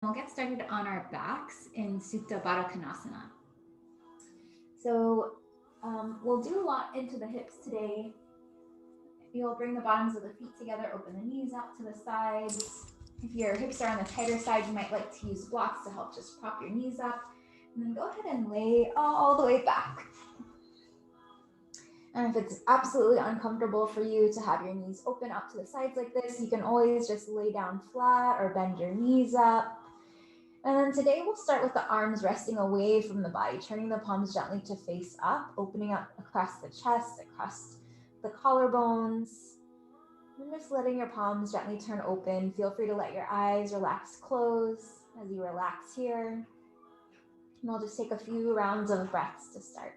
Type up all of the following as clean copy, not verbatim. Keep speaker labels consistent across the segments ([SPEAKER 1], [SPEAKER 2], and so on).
[SPEAKER 1] We'll get started on our backs in Supta Baddha Konasana. So we'll do a lot into the hips today. You'll bring the bottoms of the feet together, open the knees out to the sides. If your hips are on the tighter side, you might like to use blocks to help just prop your knees up. And then go ahead and lay all the way back. And if it's absolutely uncomfortable for you to have your knees open out to the sides like this, you can always just lay down flat or bend your knees up. And then today we'll start with the arms resting away from the body, turning the palms gently to face up, opening up across the chest, across the collarbones, and just letting your palms gently turn open. Feel free to let your eyes relax close as you relax here. And I'll just take a few rounds of breaths to start.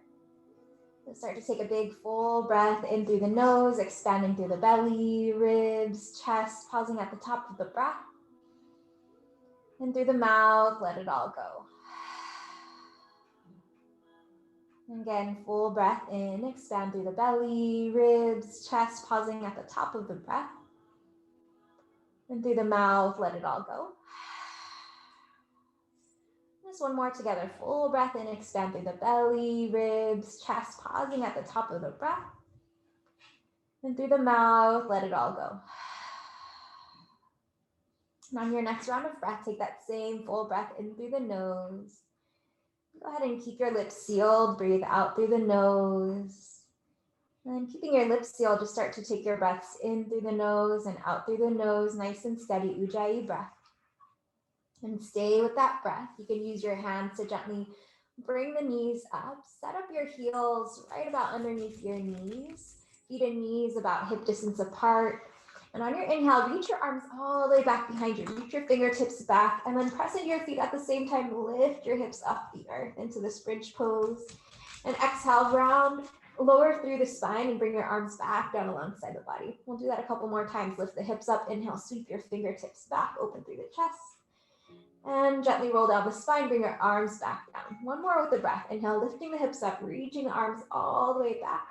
[SPEAKER 1] So start to take a big full breath in through the nose, expanding through the belly, ribs, chest, pausing at the top of the breath. And through the mouth, let it all go. And again, full breath in, expand through the belly, ribs, chest, pausing at the top of the breath. And through the mouth, let it all go. Just one more together, full breath in, expand through the belly, ribs, chest, pausing at the top of the breath. And through the mouth, let it all go. And on your next round of breath, take that same full breath in through the nose. Go ahead and keep your lips sealed. Breathe out through the nose. And then keeping your lips sealed, just start to take your breaths in through the nose and out through the nose, nice and steady, Ujjayi breath. And stay with that breath. You can use your hands to gently bring the knees up. Set up your heels right about underneath your knees. Feet and knees about hip distance apart. And on your inhale, reach your arms all the way back behind you. Reach your fingertips back and then press into your feet at the same time. Lift your hips up the earth into this bridge pose. And exhale, round, lower through the spine and bring your arms back down alongside the body. We'll do that a couple more times. Lift the hips up, inhale, sweep your fingertips back, open through the chest. And gently roll down the spine, bring your arms back down. One more with the breath. Inhale, lifting the hips up, reaching the arms all the way back.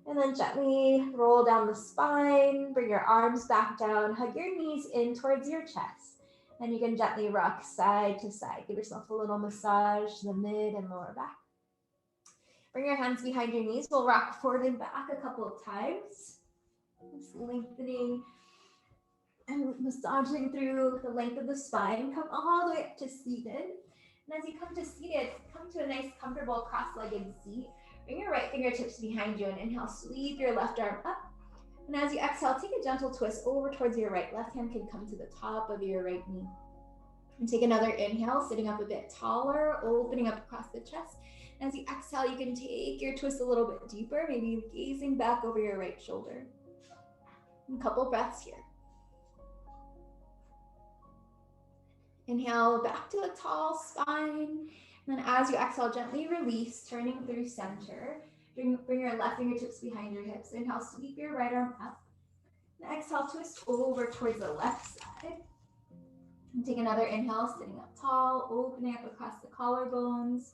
[SPEAKER 1] And then gently roll down the spine, bring your arms back down, hug your knees in towards your chest. And you can gently rock side to side. Give yourself a little massage to the mid and lower back. Bring your hands behind your knees. We'll rock forward and back a couple of times. Just lengthening and massaging through the length of the spine. Come all the way up to seated. And as you come to seated, come to a nice, comfortable cross-legged seat. Bring your right fingertips behind you and inhale, sweep your left arm up. And as you exhale, take a gentle twist over towards your right. Left hand can come to the top of your right knee. And take another inhale, sitting up a bit taller, opening up across the chest. And as you exhale, you can take your twist a little bit deeper, maybe gazing back over your right shoulder. A couple breaths here. Inhale, back to a tall spine. And then as you exhale, gently release, turning through center. Bring your left fingertips behind your hips. Inhale, sweep your right arm up. And exhale, twist over towards the left side. And take another inhale, sitting up tall, opening up across the collarbones.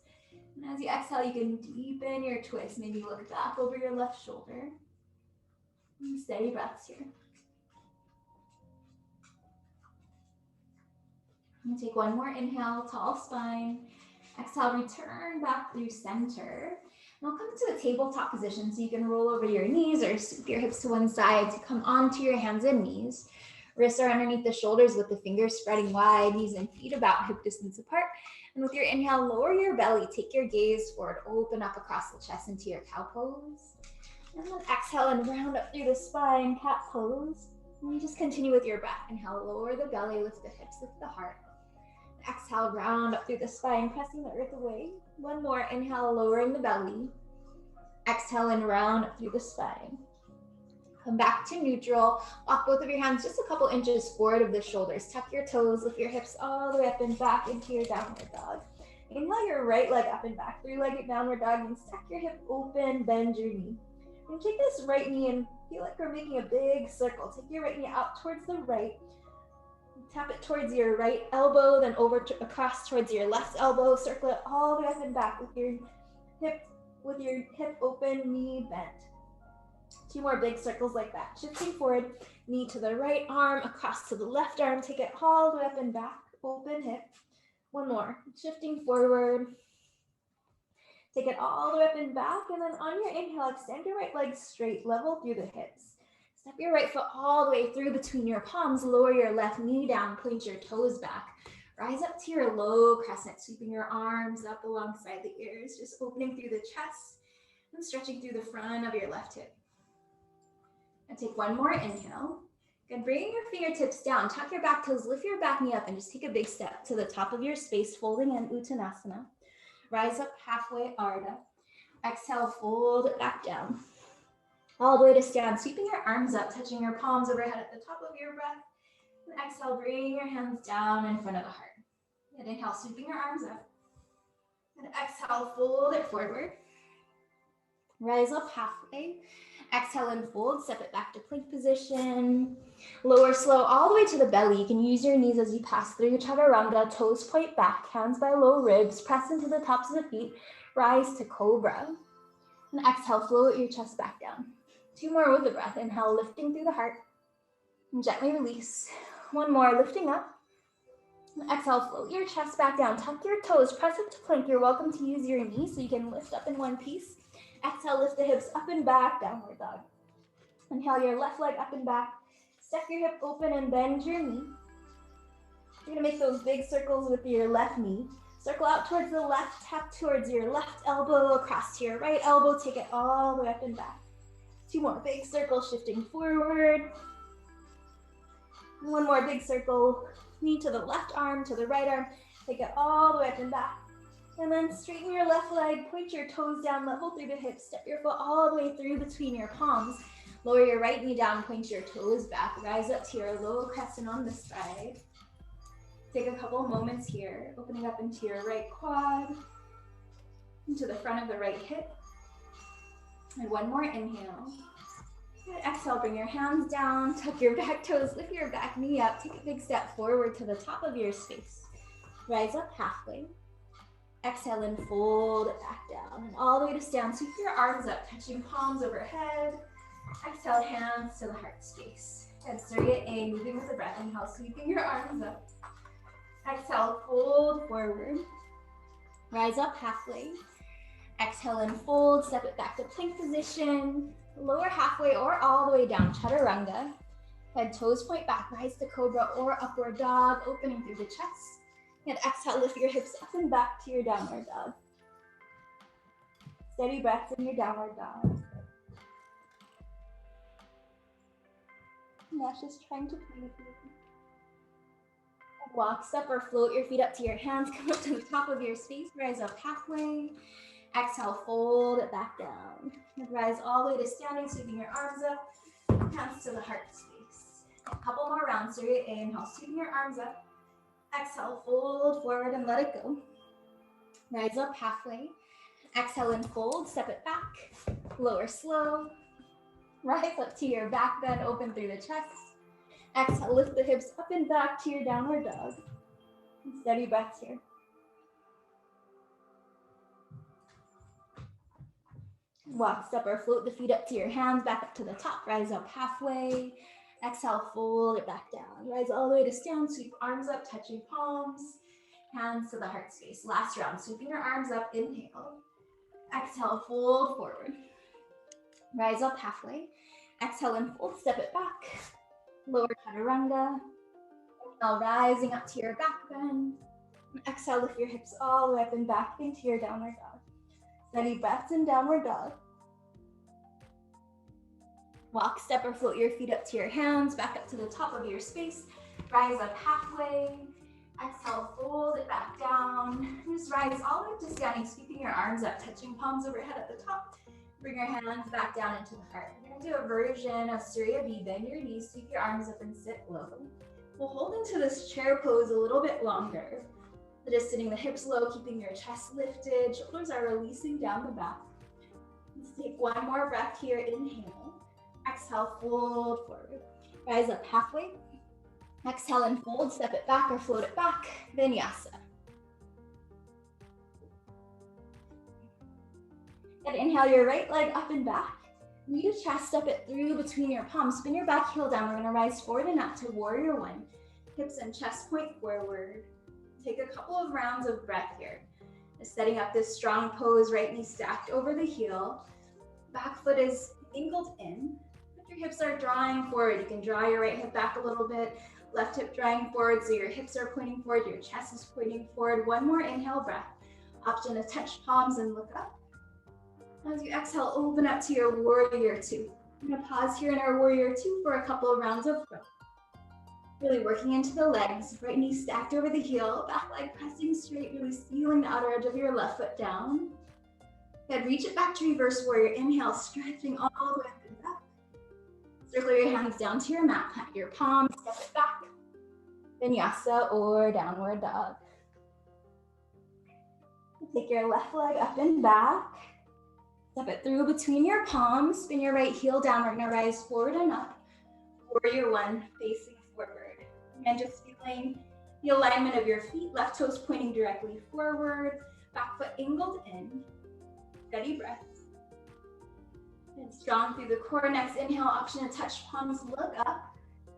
[SPEAKER 1] And as you exhale, you can deepen your twist. Maybe look back over your left shoulder. And steady breaths here. And take one more inhale, tall spine. Exhale, return back through center. And I'll come to a tabletop position so you can roll over your knees or sweep your hips to one side to come onto your hands and knees. Wrists are underneath the shoulders with the fingers spreading wide, knees and feet about hip distance apart. And with your inhale, lower your belly, take your gaze forward, open up across the chest into your cow pose. And then exhale and round up through the spine, cat pose. And you just continue with your breath. Inhale, lower the belly, lift the hips, lift the heart. Exhale, round up through the spine, pressing the earth away. One more, inhale, lowering the belly. Exhale and round up through the spine. Come back to neutral. Walk both of your hands just a couple inches forward of the shoulders. Tuck your toes, lift your hips all the way up and back into your downward dog. Inhale your right leg up and back, three-legged downward dog, and stack your hip open, bend your knee. And take this right knee and feel like we're making a big circle. Take your right knee out towards the right. Tap it towards your right elbow, then over across towards your left elbow. Circle it all the way up and back with your hip open, knee bent. Two more big circles like that. Shifting forward, knee to the right arm, across to the left arm. Take it all the way up and back. open hip. One more, shifting forward. Take it all the way up and back, and then on your inhale, extend your right leg straight, level through the hips. Step your right foot all the way through between your palms, lower your left knee down, point your toes back. Rise up to your low crescent, sweeping your arms up alongside the ears, just opening through the chest and stretching through the front of your left hip. And take one more inhale. Good, bring your fingertips down, tuck your back toes, lift your back knee up, and just take a big step to the top of your space, folding in Uttanasana. Rise up halfway, Ardha. Exhale, fold it back down. All the way to stand, sweeping your arms up, touching your palms overhead at the top of your breath. And exhale, bring your hands down in front of the heart. And inhale, sweeping your arms up. And exhale, fold it forward. Rise up halfway. Exhale and fold, step it back to plank position. Lower slow all the way to the belly. You can use your knees as you pass through chaturanga, toes point back, hands by low ribs, press into the tops of the feet, rise to cobra. And exhale, float your chest back down. Two more with the breath. Inhale, lifting through the heart. And gently release. One more, lifting up. And exhale, float your chest back down. Tuck your toes, press up to plank. You're welcome to use your knees so you can lift up in one piece. Exhale, lift the hips up and back, downward dog. Inhale your left leg up and back. Step your hip open and bend your knee. You're gonna make those big circles with your left knee. Circle out towards the left, tap towards your left elbow, across to your right elbow, take it all the way up and back. Two more big circles, shifting forward. One more big circle, knee to the left arm, to the right arm, take it all the way up and back. And then straighten your left leg, point your toes down, level through the hips, step your foot all the way through between your palms. Lower your right knee down, point your toes back, rise up to your low crescent on the side. Take a couple moments here, opening up into your right quad, into the front of the right hip. And one more inhale. And exhale, bring your hands down, tuck your back toes, lift your back knee up, take a big step forward to the top of your space. Rise up halfway. Exhale and fold it back down. And all the way to stand, sweep your arms up, touching palms overhead. Exhale, hands to the heart space. And Surya A, moving with the breath. Inhale, sweeping your arms up. Exhale, fold forward. Rise up halfway. Exhale and fold, step it back to plank position. Lower halfway or all the way down, chaturanga. Head toes point back, rise to cobra or upward dog, opening through the chest. And exhale, lift your hips up and back to your downward dog. Steady breaths in your downward dog. Nash is trying to play with you. Walk, step, or float your feet up to your hands. Come up to the top of your space. Rise up halfway. Exhale, fold it back down. And rise all the way to standing, sweeping your arms up. Hands to the heart space. A couple more rounds. Surya A. Inhale, sweeping your arms up. Exhale, fold forward and let it go. Rise up halfway. Exhale and fold, step it back. Lower slow. Rise up to your back bend, open through the chest. Exhale, lift the hips up and back to your downward dog. And steady breaths here. Walk, step, or float the feet up to your hands, back up to the top. Rise up halfway. Exhale, fold it back down. Rise all the way to stand, sweep arms up, touching palms. Hands to the heart space. Last round, sweeping your arms up, inhale. Exhale, fold forward. Rise up halfway. Exhale and fold, step it back. Lower chaturanga. Now rising up to your back bend. Exhale, lift your hips all the way up and back into your downward dog. Steady breaths in downward dog. Walk, step, or float your feet up to your hands, back up to the top of your space. Rise up halfway. Exhale, fold it back down. Just rise all the way up to standing, sweeping your arms up, touching palms overhead at the top. Bring your hands back down into the heart. We're gonna do a version of Surya B. Bend your knees, sweep your arms up and sit low. We'll hold into this chair pose a little bit longer. So just sitting the hips low, keeping your chest lifted. Shoulders are releasing down the back. Let's take one more breath here. Inhale. Exhale, fold forward. Rise up halfway. Exhale and fold, step it back or float it back. Vinyasa. And inhale your right leg up and back. Knee to chest, step it through between your palms. Spin your back heel down. We're gonna rise forward and up to warrior one.
[SPEAKER 2] hips and chest point forward. Take a couple of rounds of breath here. Just setting up this strong pose, right knee stacked over the heel. Back foot is angled in, but your hips are drawing forward. You can draw your right hip back a little bit, left hip drawing forward, so your hips are pointing forward, your chest is pointing forward. One more inhale breath. Option to touch palms and look up. As you exhale, open up to your warrior two. I'm gonna pause here in our warrior two for a couple of rounds of breath. Really working into the legs, right knee stacked over the heel, back leg pressing straight, really sealing the outer edge of your left foot down. Good, reach it back to reverse warrior. Inhale, stretching all the way up and back. Circle your hands down to your mat, plant your palms, step it back. Vinyasa or downward dog. Take your left leg up and back. Step it through between your palms, spin your right heel down. We're gonna rise forward and up. Warrior one, facing forward. And just feeling the alignment of your feet, left toes pointing directly forward, back foot angled in. Steady breath. And strong through the core. Next inhale, option to touch palms, look up.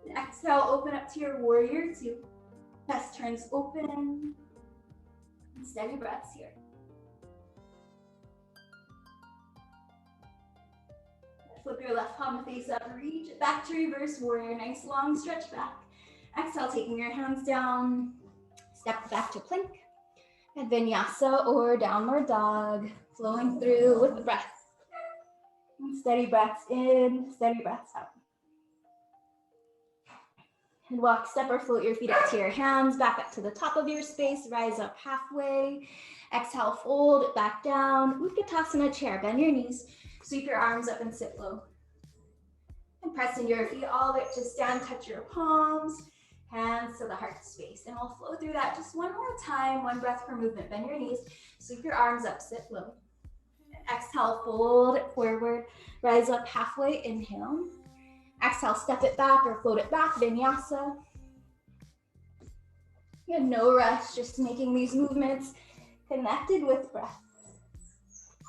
[SPEAKER 2] And exhale, open up to your warrior two. Chest turns open. And steady breaths here. Flip your left palm face up, reach it back to reverse warrior. Nice long stretch back. Exhale, taking your hands down, step back to plank. And vinyasa or downward dog, flowing through with the breath. And steady breaths in, steady breaths out. And walk, step or float your feet up to your hands, back up to the top of your space, rise up halfway. Exhale, fold it back down. Utkatasana chair, bend your knees, sweep your arms up and sit low. And press into your feet all the way up to stand, touch your palms. Hands to the heart space. And we'll flow through that just one more time, one breath per movement. Bend your knees, sweep your arms up, sit low. Exhale, fold it forward, rise up halfway, inhale. Exhale, step it back or float it back, vinyasa. You have no rush, just making these movements connected with breath.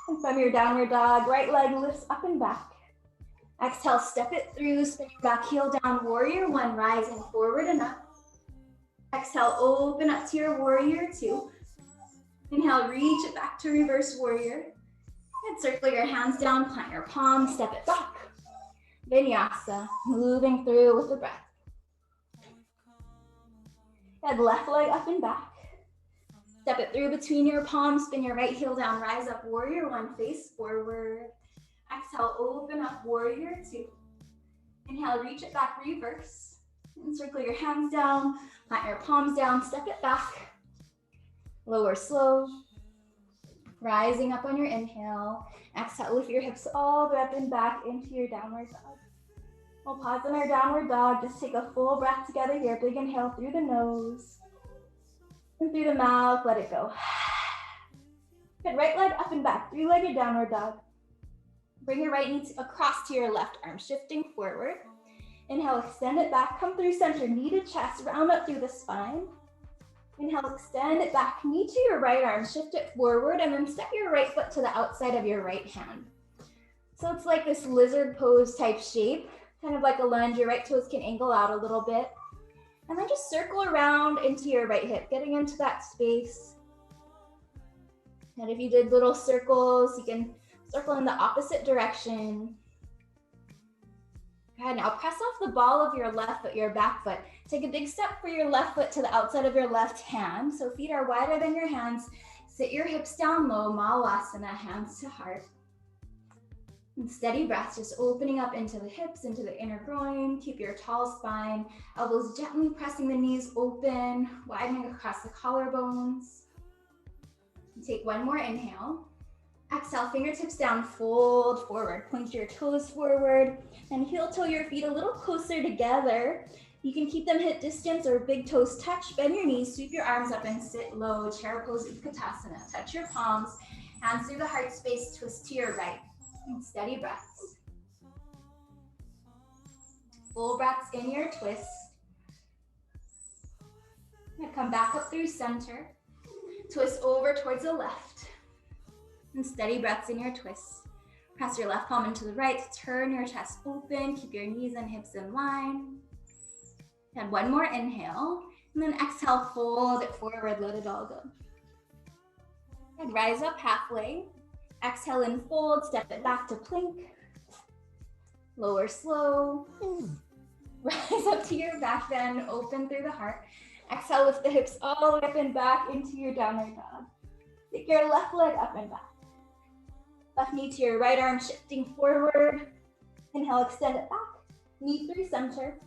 [SPEAKER 2] And from your downward dog, right leg lifts up and back. Exhale, step it through, spin your back heel down, warrior one, rising forward and up. Exhale, open up to your warrior two. Inhale, reach it back to reverse warrior. And circle your hands down, plant your palms, step it back. Vinyasa, moving through with the breath. Head left leg up and back. Step it through between your palms, spin your right heel down, rise up, warrior one, face forward. Exhale, open up, warrior two. Inhale, reach it back, reverse. And circle your hands down, plant your palms down, step it back. Lower slow. Rising up on your inhale. Exhale, lift your hips all the way up and back into your downward dog. We'll pause in our downward dog. Just take a full breath together here. Big inhale through the nose. And through the mouth, let it go. Good, right leg up and back, three-legged downward dog. Bring your right knee across to your left arm, shifting forward. Inhale, extend it back, come through center, knee to chest, round up through the spine. Inhale, extend it back, knee to your right arm, shift it forward, and then step your right foot to the outside of your right hand. So it's like this lizard pose type shape, kind of like a lunge. Your right toes can angle out a little bit. And then just circle around into your right hip, getting into that space. And if you did little circles, you can circle in the opposite direction. Good, now press off the ball of your left foot, your back foot. Take a big step for your left foot to the outside of your left hand. So feet are wider than your hands. Sit your hips down low, Malasana, hands to heart. And steady breath, just opening up into the hips, into the inner groin. Keep your tall spine. Elbows gently pressing the knees open, widening across the collarbones. Take one more inhale. Exhale, fingertips down, fold forward. Point your toes forward and heel toe your feet a little closer together. You can keep them hip distance or big toes touch. Bend your knees, sweep your arms up and sit low. Chair pose, Utkatasana. Touch your palms, hands through the heart space, twist to your right. And steady breaths. Full breaths in your twist. And come back up through center. Twist over towards the left. And steady breaths in your twist. Press your left palm into the right. Turn your chest open. Keep your knees and hips in line. And one more inhale. And then exhale, fold it forward, let it all go. And rise up halfway. Exhale and fold, step it back to plank. Lower slow. Rise up to your back bend, open through the heart. Exhale, lift the hips all the way up and back into your downward dog. Take your left leg up and back. Left knee to your right arm, shifting forward. Inhale, extend it back. Knee through center.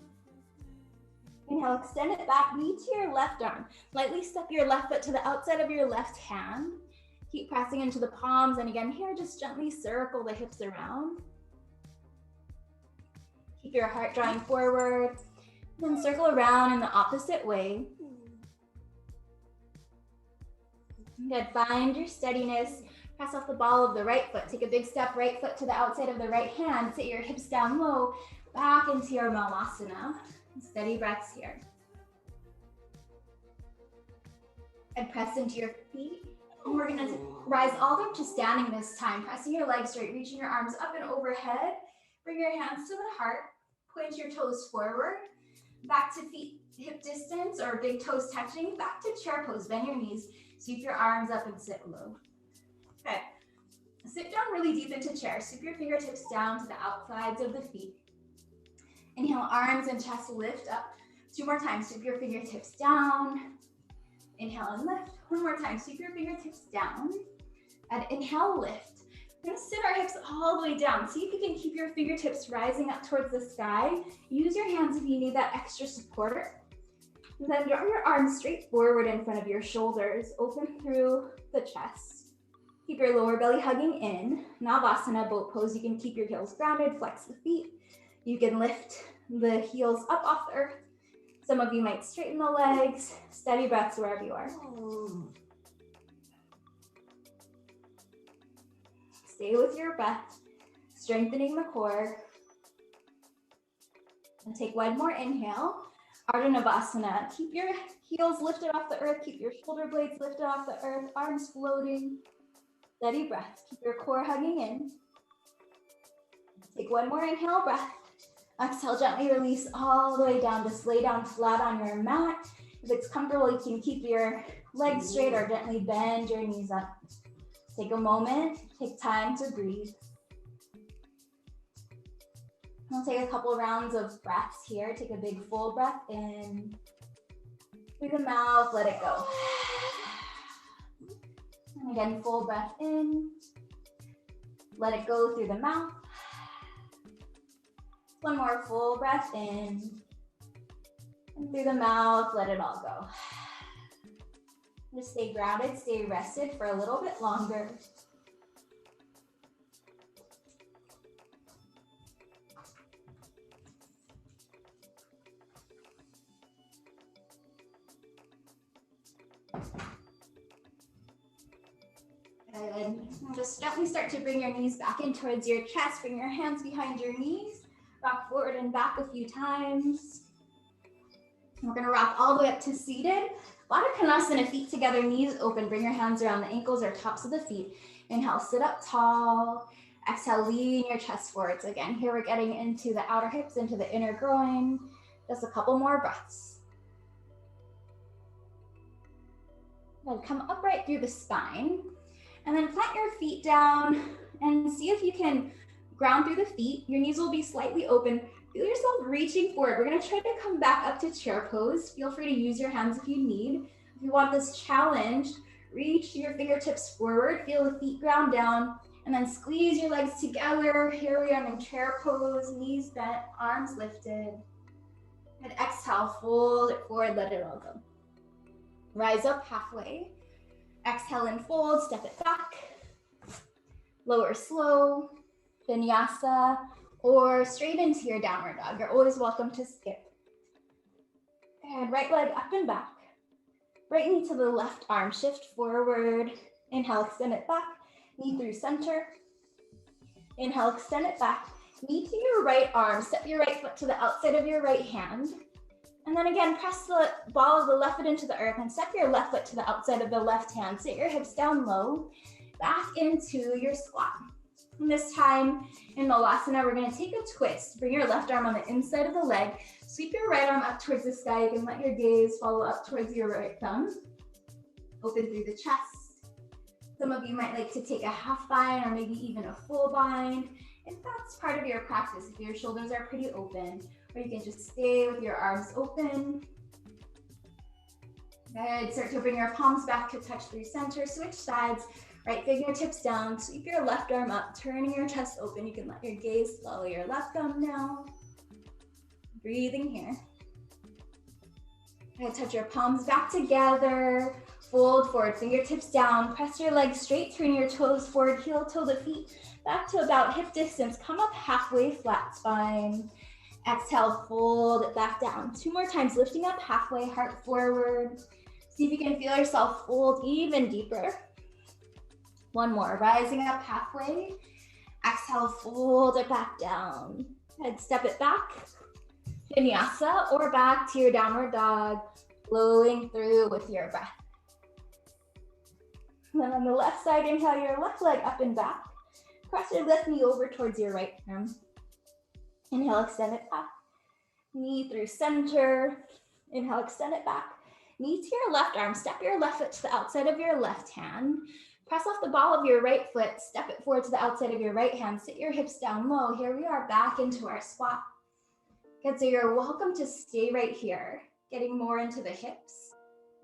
[SPEAKER 2] Inhale, extend it back, knee to your left arm. Lightly step your left foot to the outside of your left hand. Keep pressing into the palms. And again, here, just gently circle the hips around. Keep your heart drawing forward. Then circle around in the opposite way. Good, find your steadiness. Press off the ball of the right foot. Take a big step, right foot to the outside of the right hand. Sit your hips down low, back into your Malasana. Steady breaths here. And press into your feet. And we're gonna rise all the way up to standing this time. Pressing your legs straight, reaching your arms up and overhead. Bring your hands to the heart. Point your toes forward. Back to feet hip distance or big toes touching. Back to chair pose. Bend your knees. Sweep your arms up and sit low. Okay. Sit down really deep into chair. Sweep your fingertips down to the outsides of the feet. Inhale, arms and chest lift up. 2 more times. Sweep your fingertips down. Inhale and lift. 1 more time. Sweep your fingertips down. And inhale, lift. We're gonna sit our hips all the way down. See if you can keep your fingertips rising up towards the sky. Use your hands if you need that extra support. And then draw your arms straight forward in front of your shoulders. Open through the chest. Keep your lower belly hugging in. Malasana, boat pose. You can keep your heels grounded, flex the feet. You can lift the heels up off the earth. Some of you might straighten the legs. Steady breaths wherever you are. Stay with your breath, strengthening the core. And take one more inhale. Ardha Navasana. Keep your heels lifted off the earth. Keep your shoulder blades lifted off the earth. Arms floating. Steady breath. Keep your core hugging in. Take one more inhale, breath. Exhale, gently release all the way down. Just lay down flat on your mat. If it's comfortable, you can keep your legs straight or gently bend your knees up. Take a moment, take time to breathe. We'll take a couple rounds of breaths here. Take a big full breath in. Through the mouth, let it go. And again, full breath in. Let it go through the mouth. One more full breath in. And through the mouth, let it all go. Just stay grounded, stay rested for a little bit longer. Good. Just gently start to bring your knees back in towards your chest. Bring your hands behind your knees. Rock forward and back a few times. We're gonna rock all the way up to seated. Lara Konasana, feet together, knees open. Bring your hands around the ankles or tops of the feet. Inhale, sit up tall. Exhale, lean your chest forwards. Again, here we're getting into the outer hips, into the inner groin. Just a couple more breaths. Then come upright through the spine. And then plant your feet down and see if you can ground through the feet. Your knees will be slightly open. Feel yourself reaching forward. We're gonna try to come back up to chair pose. Feel free to use your hands if you need. If you want this challenge, reach your fingertips forward, feel the feet ground down, and then squeeze your legs together. Here we are in chair pose, knees bent, arms lifted. And exhale, fold it forward, let it all go. Rise up halfway. Exhale and fold, step it back. Lower slow, vinyasa, or straight into your downward dog. You're always welcome to skip. And right leg up and back. Right knee to the left arm, shift forward. Inhale, extend it back, knee through center. Inhale, extend it back, knee to your right arm, step your right foot to the outside of your right hand. And then again, press the ball of the left foot into the earth and step your left foot to the outside of the left hand. Sit your hips down low, back into your squat. And this time in Malasana, we're going to take a twist. Bring your left arm on the inside of the leg. Sweep your right arm up towards the sky. You can let your gaze follow up towards your right thumb. Open through the chest. Some of you might like to take a half bind or maybe even a full bind. If that's part of your practice, if your shoulders are pretty open, or you can just stay with your arms open. Good. Start to bring your palms back to touch through center. Switch sides. Right fingertips down, sweep your left arm up, turning your chest open. You can let your gaze follow your left thumb now. Breathing here. Good, touch your palms back together. Fold forward, fingertips down. Press your legs straight, turn your toes forward, heel toe the feet back to about hip distance. Come up halfway, flat spine. Exhale, fold it back down. 2 more times, lifting up halfway, heart forward. See if you can feel yourself fold even deeper. 1 more, rising up halfway. Exhale, fold it back down. Head step it back. Vinyasa or back to your downward dog, flowing through with your breath. And then on the left side, inhale your left leg up and back. Cross your left knee over towards your right arm. Inhale, extend it back. Knee through center. Inhale, extend it back. Knee to your left arm. Step your left foot to the outside of your left hand. Press off the ball of your right foot, step it forward to the outside of your right hand, sit your hips down low. Here we are back into our squat. Good, so you're welcome to stay right here, getting more into the hips.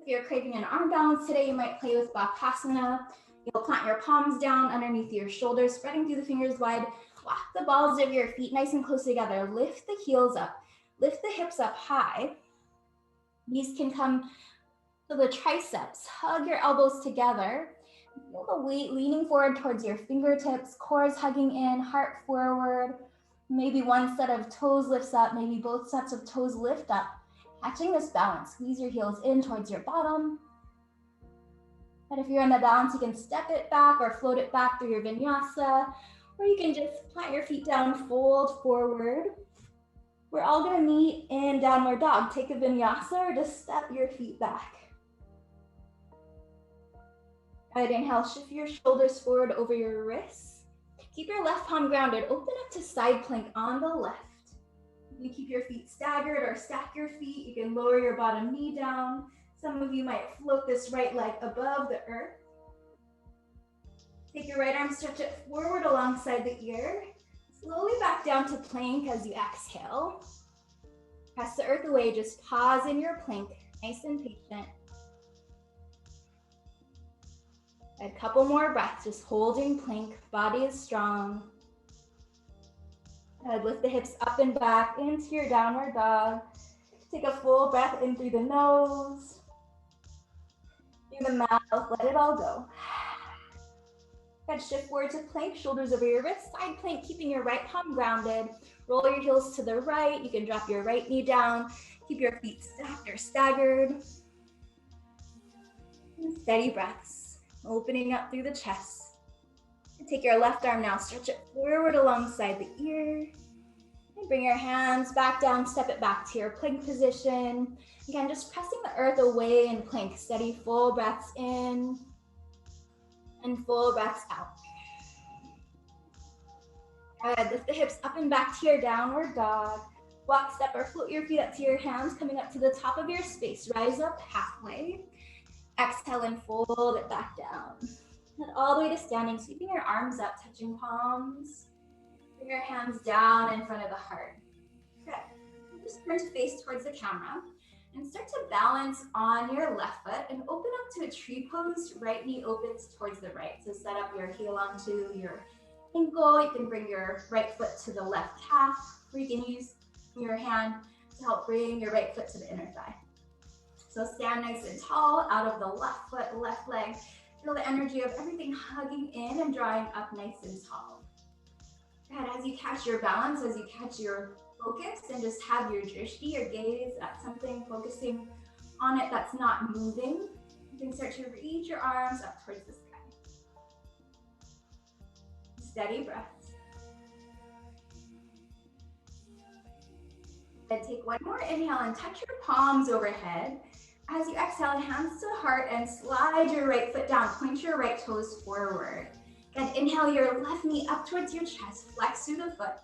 [SPEAKER 2] If you're craving an arm balance today, you might play with Bakasana. You'll plant your palms down underneath your shoulders, spreading through the fingers wide. Walk the balls of your feet nice and close together. Lift the heels up, lift the hips up high. These can come to the triceps. Hug your elbows together. Feel the weight leaning forward towards your fingertips, core is hugging in, heart forward. Maybe one set of toes lifts up, maybe both sets of toes lift up. Catching this balance, squeeze your heels in towards your bottom. But if you're in the balance, you can step it back or float it back through your vinyasa, or you can just plant your feet down, fold forward. We're all gonna meet in downward dog. Take a vinyasa or just step your feet back. Good, inhale, shift your shoulders forward over your wrists. Keep your left palm grounded. Open up to side plank on the left. You keep your feet staggered or stack your feet. You can lower your bottom knee down. Some of you might float this right leg above the earth. Take your right arm, stretch it forward alongside the ear. Slowly back down to plank as you exhale. Press the earth away, just pause in your plank, nice and patient. A couple more breaths, just holding plank, body is strong. Good, lift the hips up and back into your downward dog. Take a full breath in through the nose. Through the mouth, let it all go. Good, shift forward to plank, shoulders over your wrist, side plank, keeping your right palm grounded. Roll your heels to the right. You can drop your right knee down. Keep your feet stacked or staggered. And steady breaths. Opening up through the chest. And take your left arm now, stretch it forward alongside the ear. And bring your hands back down, step it back to your plank position. Again, just pressing the earth away in plank. Steady, full breaths in and full breaths out. Good, lift the hips up and back to your downward dog. Walk, step, or float your feet up to your hands, coming up to the top of your space. Rise up halfway. Exhale and fold it back down. And all the way to standing, sweeping your arms up, touching palms. Bring your hands down in front of the heart. Good. Just turn to face towards the camera and start to balance on your left foot and open up to a tree pose. Right knee opens towards the right. So set up your heel onto your ankle. You can bring your right foot to the left calf, or you can use your hand to help bring your right foot to the inner thigh. So stand nice and tall out of the left foot, left leg. Feel the energy of everything hugging in and drawing up nice and tall. Good, as you catch your balance, as you catch your focus, and just have your drishti, your gaze at something, focusing on it that's not moving, you can start to reach your arms up towards the sky. Steady breaths. And take one more inhale and touch your palms overhead. As you exhale, hands to the heart and slide your right foot down. Point your right toes forward. Good. Inhale your left knee up towards your chest, flex through the foot.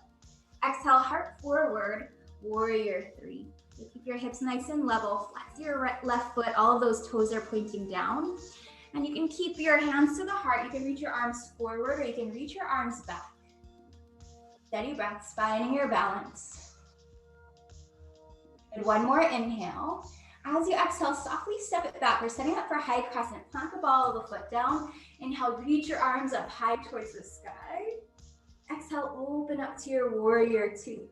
[SPEAKER 2] Exhale, heart forward, warrior three. So keep your hips nice and level, flex your left foot, all of those toes are pointing down. And you can keep your hands to the heart. You can reach your arms forward or you can reach your arms back. Steady breath, finding your balance. And one more inhale. As you exhale, softly step it back. We're setting up for high crescent. Plant the ball of the foot down. Inhale, reach your arms up high towards the sky. Exhale, open up to your warrior two.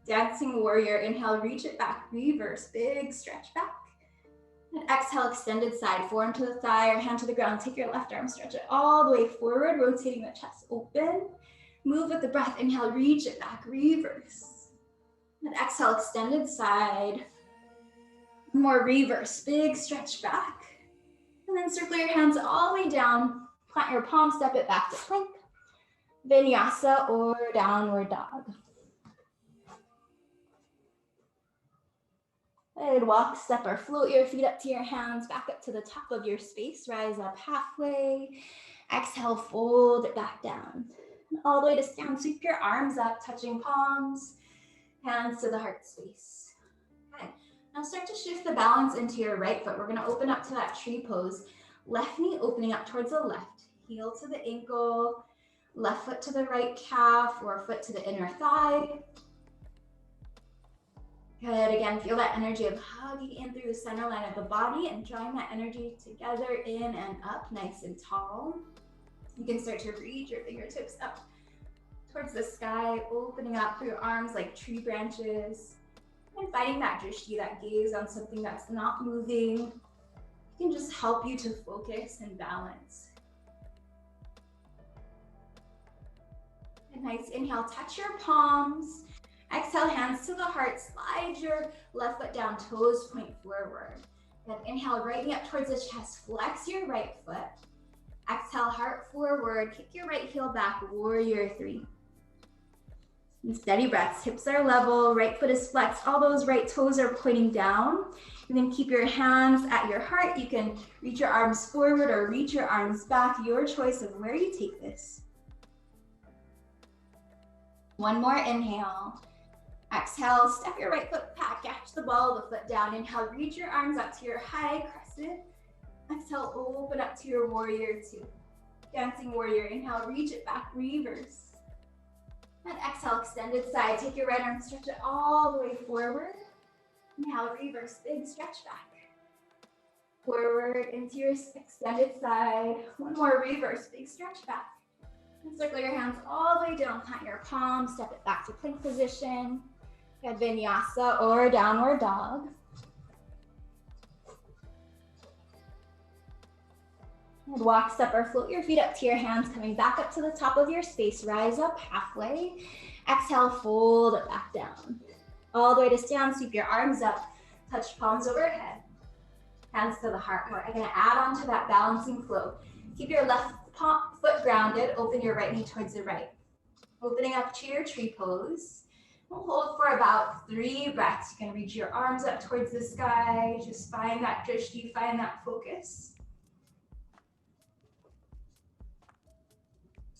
[SPEAKER 2] Dancing warrior. Inhale, reach it back. Reverse, big stretch back. And exhale, extended side. Forearm to the thigh or hand to the ground. Take your left arm, stretch it all the way forward, rotating the chest open. Move with the breath. Inhale, reach it back. Reverse. And exhale, extended side. More reverse, big stretch back. And then circle your hands all the way down. Plant your palm, step it back to plank. Vinyasa or downward dog. And walk, step, or float your feet up to your hands, back up to the top of your space. Rise up halfway. Exhale, fold it back down. And all the way to stand, sweep your arms up, touching palms, hands to the heart space. Okay. Now start to shift the balance into your right foot. We're gonna open up to that tree pose. Left knee opening up towards the left. Heel to the ankle. Left foot to the right calf or foot to the inner thigh. Good, again, feel that energy of hugging in through the center line of the body and drawing that energy together in and up, nice and tall. You can start to reach your fingertips up towards the sky, opening up through your arms like tree branches. And finding that drishti, that gaze on something that's not moving, can just help you to focus and balance. A nice inhale, touch your palms. Exhale, hands to the heart, slide your left foot down, toes point forward. Then inhale, right knee up towards the chest, flex your right foot. Exhale, heart forward, kick your right heel back, warrior three. And steady breaths, hips are level, right foot is flexed, all those right toes are pointing down. And then keep your hands at your heart. You can reach your arms forward or reach your arms back, your choice of where you take this. One more inhale. Exhale, step your right foot back, catch the ball of the foot down. Inhale, reach your arms up to your high crescent. Exhale, open up to your warrior two. Dancing warrior, inhale, reach it back, reverse. And exhale, extended side. Take your right arm, stretch it all the way forward. Inhale, reverse, big stretch back. Forward into your extended side. One more reverse, big stretch back. And circle your hands all the way down, plant your palms, step it back to plank position. Good, vinyasa or downward dog. And walk, step, or float your feet up to your hands, coming back up to the top of your space. Rise up halfway. Exhale, fold it back down. All the way to stand, sweep your arms up, touch palms overhead. Hands to the heart. We're gonna add on to that balancing flow. Keep your left foot grounded, open your right knee towards the right. Opening up to your tree pose. We'll hold for about 3 breaths. You can reach your arms up towards the sky. Just find that drishti, find that focus.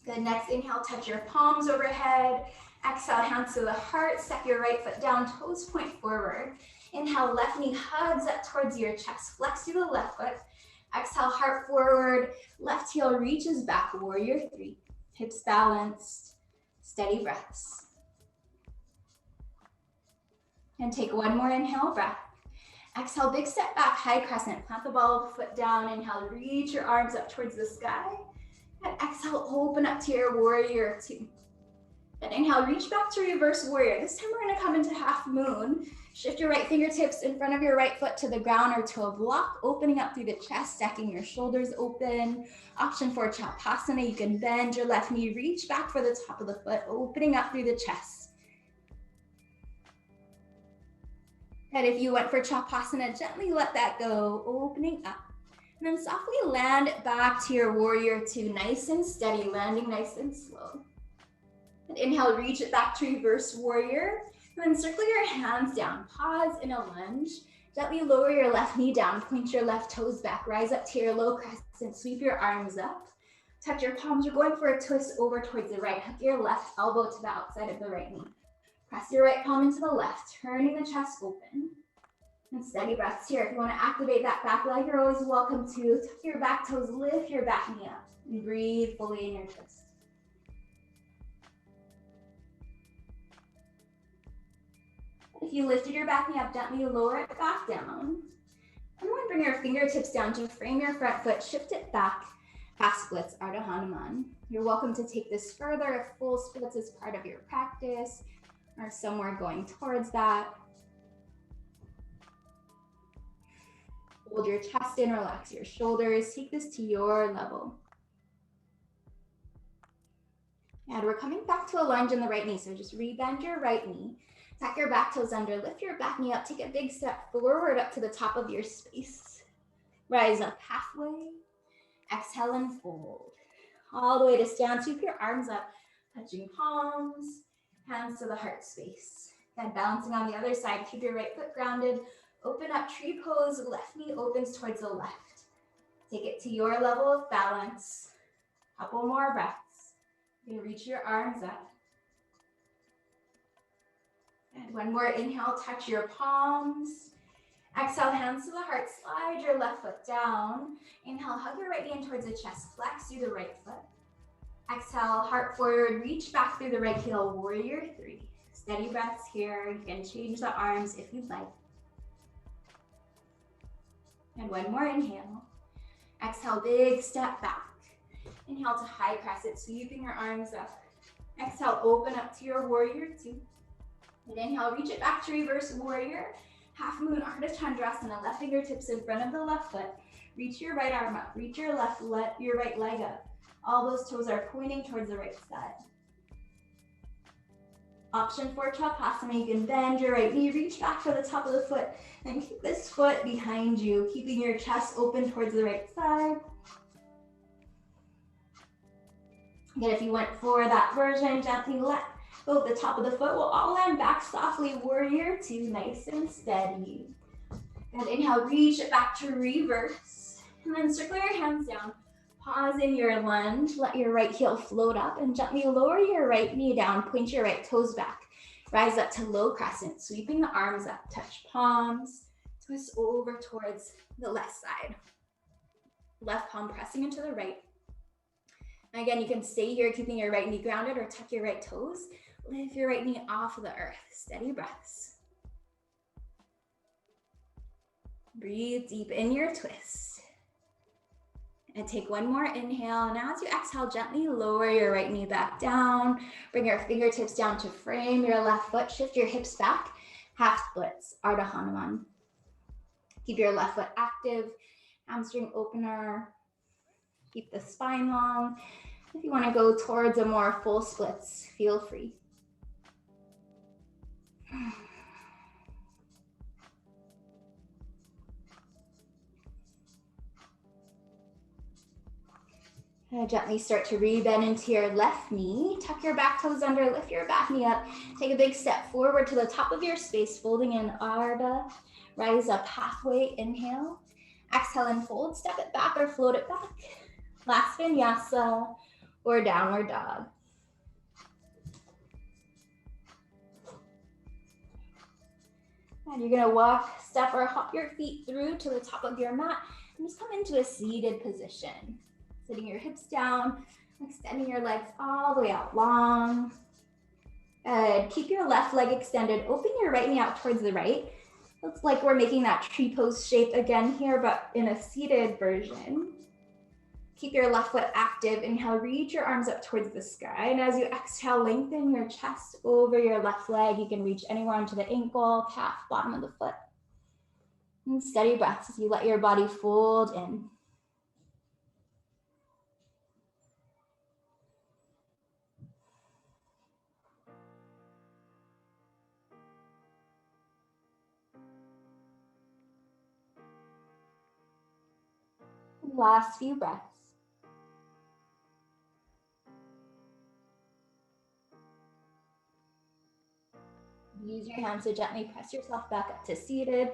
[SPEAKER 2] Good, next inhale, touch your palms overhead. Exhale, hands to the heart. Step your right foot down, toes point forward. Inhale, left knee hugs up towards your chest. Flex through the left foot. Exhale, heart forward. Left heel reaches back, warrior three. Hips balanced, steady breaths. And take one more inhale, breath. Exhale, big step back, high crescent. Plant the ball of the foot down. Inhale, reach your arms up towards the sky. And exhale, open up to your warrior two. And inhale, reach back to reverse warrior. This time we're gonna come into half moon. Shift your right fingertips in front of your right foot to the ground or to a block, opening up through the chest, stacking your shoulders open. Option for Chapasana, you can bend your left knee, reach back for the top of the foot, opening up through the chest. And if you went for Chapasana, gently let that go, opening up. And then softly land back to your warrior two, nice and steady, landing nice and slow. And inhale, reach it back to reverse warrior. And then circle your hands down, pause in a lunge. Gently lower your left knee down, point your left toes back, rise up to your low crescent, sweep your arms up. Tuck your palms. You're going for a twist over towards the right. Hook your left elbow to the outside of the right knee. Press your right palm into the left, turning the chest open. And steady breaths here. If you want to activate that back leg, you're always welcome to. Tuck your back toes, lift your back knee up, and breathe fully in your twist. If you lifted your back knee up, gently lower it back down. And then bring your fingertips down to frame your front foot, shift it back, half splits, Ardha Hanuman. You're welcome to take this further if full splits is part of your practice or somewhere going towards that. Hold your chest in, relax your shoulders, take this to your level. And we're coming back to a lunge in the right knee, so just rebend your right knee. Tuck your back toes under, lift your back knee up, take a big step forward up to the top of your space. Rise up halfway, exhale and fold. All the way to stand, sweep your arms up, touching palms, hands to the heart space. Then balancing on the other side, keep your right foot grounded, open up tree pose, left knee opens towards the left. Take it to your level of balance. Couple more breaths. You can reach your arms up. And one more inhale, touch your palms. Exhale, hands to the heart, slide your left foot down. Inhale, hug your right knee in towards the chest, flex through the right foot. Exhale, heart forward, reach back through the right heel, warrior three. Steady breaths here. You can change the arms if you'd like. And one more inhale. Exhale, big step back. Inhale to high crescent, sweeping your arms up. Exhale, open up to your warrior two. And inhale, reach it back to reverse warrior. Half moon, Ardha Chandrasana, left fingertips in front of the left foot. Reach your right arm up, reach your right leg up. All those toes are pointing towards the right side. Option for Bakasana, you can bend your right knee, reach back to the top of the foot, and keep this foot behind you, keeping your chest open towards the right side. Again, if you went for that version, gently let go of the top of the foot. We'll all land back softly, warrior two, nice and steady. And inhale, reach it back to reverse. And then circle your hands down. Pause in your lunge, let your right heel float up and gently lower your right knee down, point your right toes back. Rise up to low crescent, sweeping the arms up, touch palms, twist over towards the left side. Left palm pressing into the right. And again, you can stay here, keeping your right knee grounded or tuck your right toes. Lift your right knee off of the earth, steady breaths. Breathe deep in your twist. And take one more inhale. Now as you exhale, gently lower your right knee back down. Bring your fingertips down to frame your left foot. Shift your hips back. Half splits, Ardha Hanuman. Keep your left foot active. Hamstring opener. Keep the spine long. If you want to go towards a more full splits, feel free. Gently start to rebend into your left knee. Tuck your back toes under, lift your back knee up. Take a big step forward to the top of your space, folding in Ardha. Rise up halfway, inhale. Exhale and fold, step it back or float it back. Last vinyasa or downward dog. And you're gonna walk, step, or hop your feet through to the top of your mat and just come into a seated position. Sitting your hips down, extending your legs all the way out long. Good. Keep your left leg extended. Open your right knee out towards the right. Looks like we're making that tree pose shape again here, but in a seated version. Keep your left foot active. Inhale, reach your arms up towards the sky. And as you exhale, lengthen your chest over your left leg. You can reach anywhere onto the ankle, calf, bottom of the foot. And steady breaths as you let your body fold in. Last few breaths. Use your hands to gently press yourself back up to seated.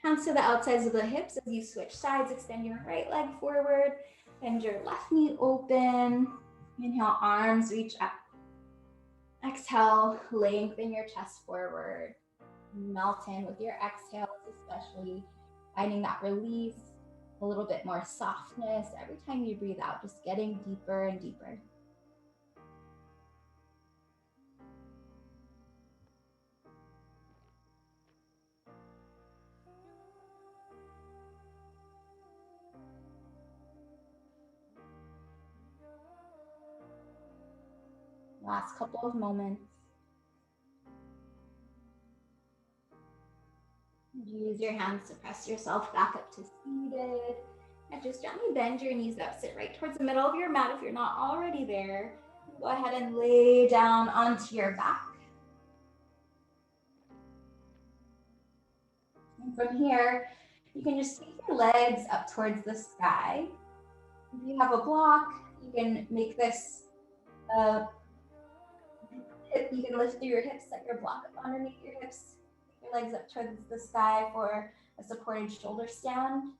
[SPEAKER 2] Hands to the outsides of the hips as you switch sides. Extend your right leg forward. Bend your left knee open. Inhale, arms reach up. Exhale, lengthen your chest forward. Melt in with your exhales, especially finding that release, a little bit more softness every time you breathe out, just getting deeper and deeper. Last couple of moments. Use your hands to press yourself back up to seated. And just gently bend your knees up. Sit right towards the middle of your mat if you're not already there. Go ahead and lay down onto your back. And from here, you can just take your legs up towards the sky. If you have a block, you can make this you can lift through your hips, set your block up underneath your hips, take your legs up towards the sky for a supported shoulder stand.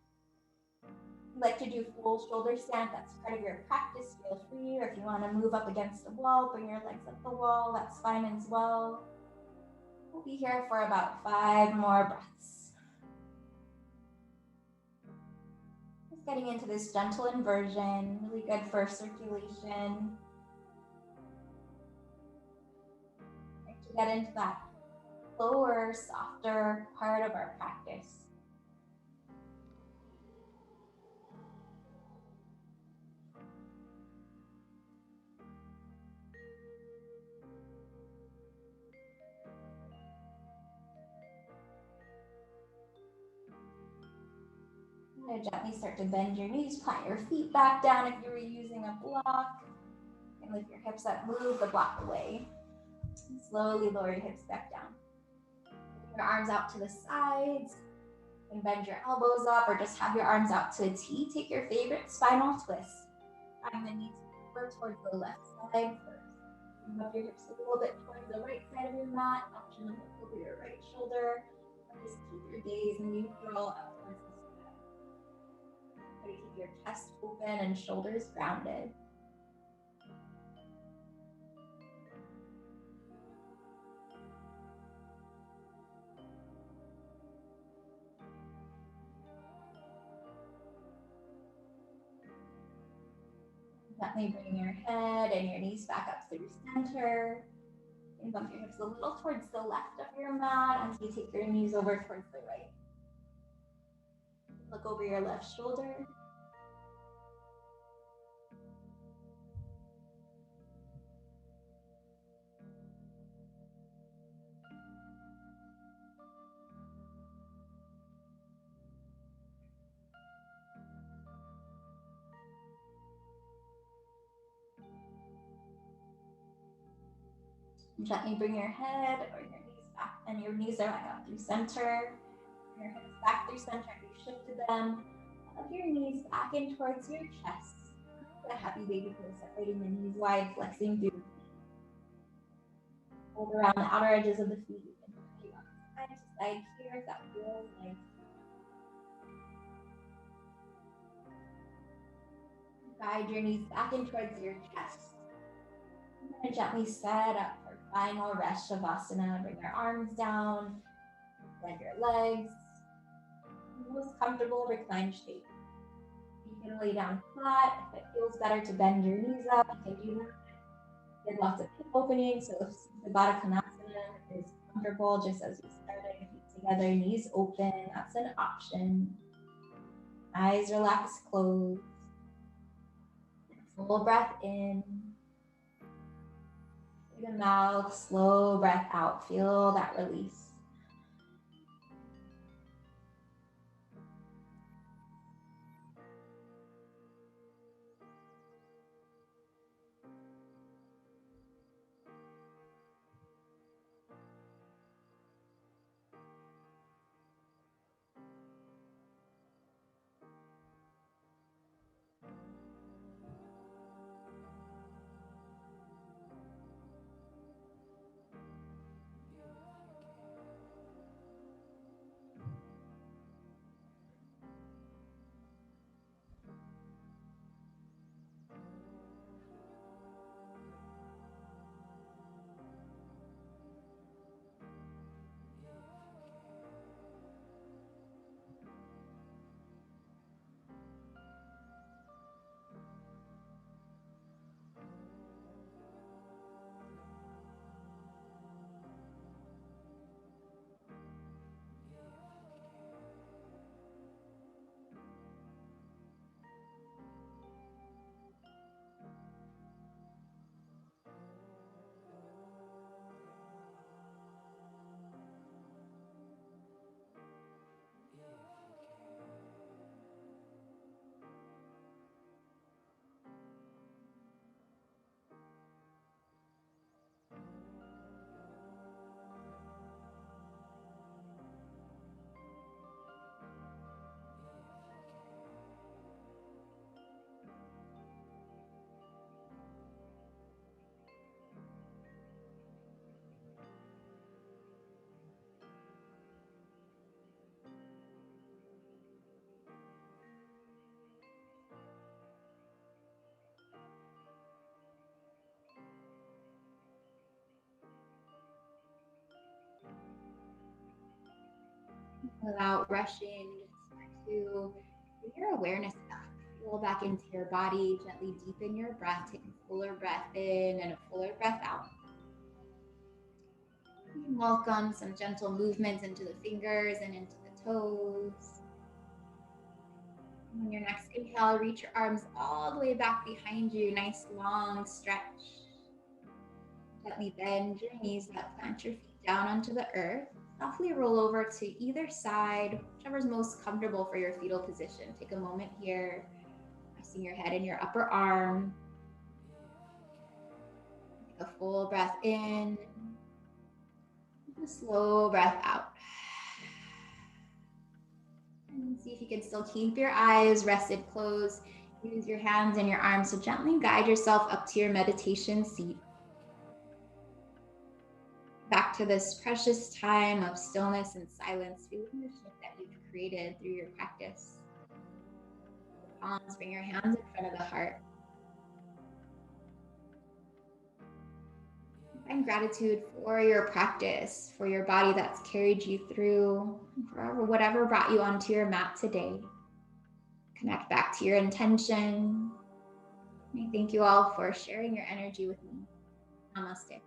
[SPEAKER 2] If you like to do full shoulder stand, that's part of your practice, feel free. Or if you want to move up against a wall, bring your legs up the wall, that's fine as well. We'll be here for about 5 more breaths. Just getting into this gentle inversion, really good for circulation. To get into that slower, softer part of our practice. And gently start to bend your knees, plant your feet back down if you were using a block. And lift your hips up, move the block away. And slowly lower your hips back down. Bring your arms out to the sides. And bend your elbows up or just have your arms out to a T. Take your favorite spinal twist. Bring the knees over towards the left side first. Move up your hips a little bit towards the right side of your mat. Option to look over your right shoulder. Or just keep your gaze neutral up towards the sky. Try to keep your chest open and shoulders grounded. Gently bring your head and your knees back up through center. And bump your hips a little towards the left of your mat as you take your knees over towards the right. Look over your left shoulder. Gently bring your head or your knees back, and your knees are back up through center. Your hips back through center if you shifted them. Hug your knees back in towards your chest. A happy baby pose, separating the knees wide, flexing through the feet. Hold around the outer edges of the feet. And you on side to side here if that feels nice. Guide your knees back in towards your chest. And gently set up for final rest shavasana. Bring your arms down, bend your legs. Most comfortable reclined shape. You can lay down flat. If it feels better to bend your knees up, you can do that. Get lots of hip opening, so if the Bakasana is comfortable, just as you started, feet together, knees open, that's an option. Eyes relaxed, closed. Full breath in. Through the mouth, slow breath out. Feel that release. Without rushing, just start to bring your awareness back. Roll back into your body, gently deepen your breath, take a fuller breath in and a fuller breath out. You can welcome some gentle movements into the fingers and into the toes. On your next inhale, reach your arms all the way back behind you. Nice long stretch. Gently bend your knees, plant your feet down onto the earth. Softly roll over to either side, whichever is most comfortable for your fetal position. Take a moment here, resting your head in your upper arm. Take a full breath in, and a slow breath out. And see if you can still keep your eyes rested closed. Use your hands and your arms to gently guide yourself up to your meditation seat. Back to this precious time of stillness and silence, feeling the shift that you've created through your practice. Palms, bring your hands in front of the heart. Find gratitude for your practice, for your body that's carried you through, for whatever brought you onto your mat today. Connect back to your intention. I thank you all for sharing your energy with me. Namaste.